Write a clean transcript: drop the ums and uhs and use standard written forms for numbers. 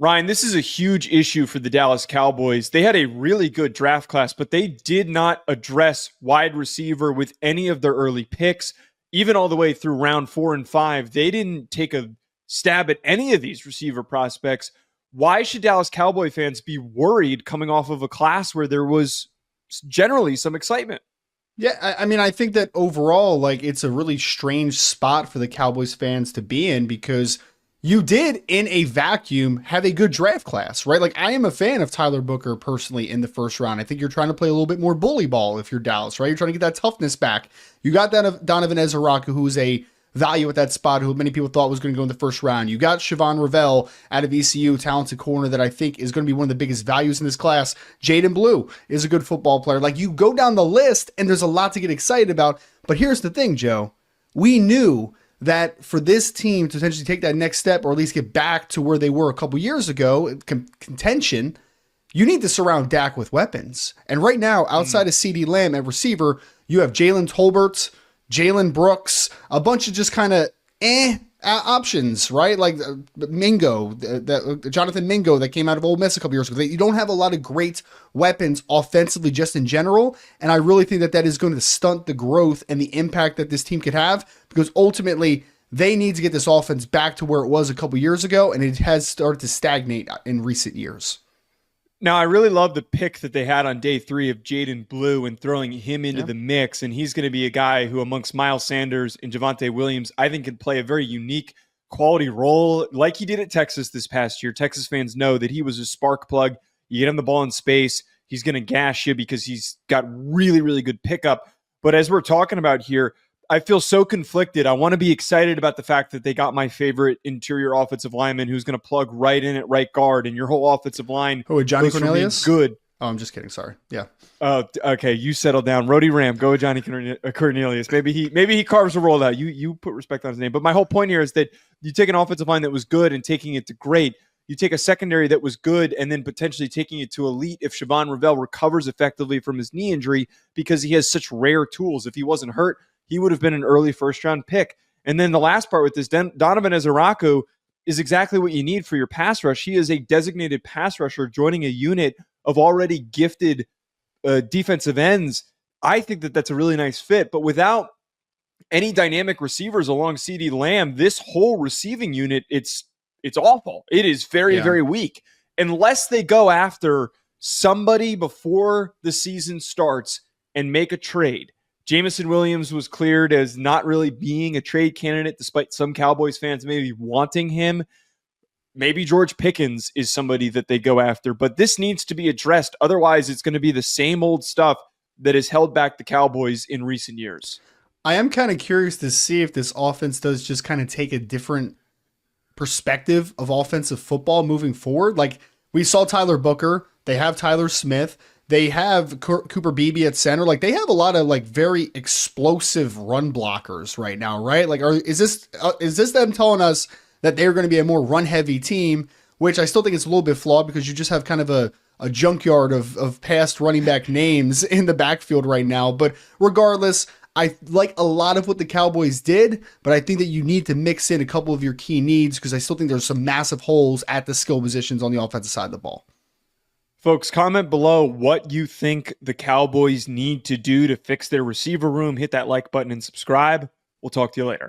Ryan, this is a huge issue for the Dallas Cowboys. They had a really good draft class, but they did not address wide receiver with any of their early picks, even all the way through round 4 and 5. They didn't take a stab at any of these receiver prospects. Why should Dallas Cowboy fans be worried coming off of a class where there was generally some excitement? Yeah, I mean, I think that overall, like, it's a really strange spot for the Cowboys fans to be in because you did, in a vacuum, have a good draft class, right? Like, I am a fan of Tyler Booker personally in the first round. I think you're trying to play a little bit more bully ball if you're Dallas, right? You're trying to get that toughness back. You got that Donovan Ezraku, who is a value at that spot, who many people thought was going to go in the first round. You got Siobhan Revell out of ECU, talented corner that I think is going to be one of the biggest values in this class. Jaden Blue is a good football player. Like, you go down the list, and there's a lot to get excited about. But here's the thing, Joe. We knew that for this team to potentially take that next step or at least get back to where they were a couple years ago, contention, you need to surround Dak with weapons. And right now, outside of CeeDee Lamb at receiver, you have Jalen Tolbert, Jalen Brooks, a bunch of just kind of options, right? Like Mingo, Jonathan Mingo that came out of Ole Miss a couple years ago. You don't have a lot of great weapons offensively just in general, and I really think that is going to stunt the growth and the impact that this team could have because ultimately they need to get this offense back to where it was a couple years ago, and it has started to stagnate in recent years. Now, I really love the pick that they had on day 3 of Jaden Blue and throwing him into the mix. And he's going to be a guy who, amongst Miles Sanders and Javonte Williams, I think can play a very unique quality role like he did at Texas this past year. Texas fans know that he was a spark plug. You get him the ball in space, he's going to gash you because he's got really, really good pickup. But as we're talking about here, I feel so conflicted. I want to be excited about the fact that they got my favorite interior offensive lineman who's going to plug right in at right guard, and your whole offensive line. Oh, Johnny Cornelius? Good. Oh, I'm just kidding. Sorry. Yeah. Oh, okay. You settle down. Rhodey Ram. Go with Johnny Cornelius. Maybe he carves a roll out. You put respect on his name. But my whole point here is that you take an offensive line that was good and taking it to great. You take a secondary that was good and then potentially taking it to elite if Siobhan Revell recovers effectively from his knee injury because he has such rare tools. If he wasn't hurt, he would have been an early first-round pick. And then the last part with this, Donovan Ezraku is exactly what you need for your pass rush. He is a designated pass rusher joining a unit of already gifted defensive ends. I think that that's a really nice fit. But without any dynamic receivers along CeeDee Lamb, this whole receiving unit, it's awful. It is very, very weak. Unless they go after somebody before the season starts and make a trade. Jameson Williams was cleared as not really being a trade candidate, despite some Cowboys fans maybe wanting him. Maybe George Pickens is somebody that they go after, but this needs to be addressed. Otherwise, it's going to be the same old stuff that has held back the Cowboys in recent years. I am kind of curious to see if this offense does just kind of take a different perspective of offensive football moving forward. Like, we saw Tyler Booker. They have Tyler Smith. They have Cooper Beebe at center. Like, they have a lot of like very explosive run blockers right now, right? Like, is this them telling us that they're going to be a more run heavy team? Which I still think it's a little bit flawed because you just have kind of a junkyard of past running back names in the backfield right now. But regardless, I like a lot of what the Cowboys did, but I think that you need to mix in a couple of your key needs because I still think there's some massive holes at the skill positions on the offensive side of the ball. Folks, comment below what you think the Cowboys need to do to fix their receiver room. Hit that like button and subscribe. We'll talk to you later.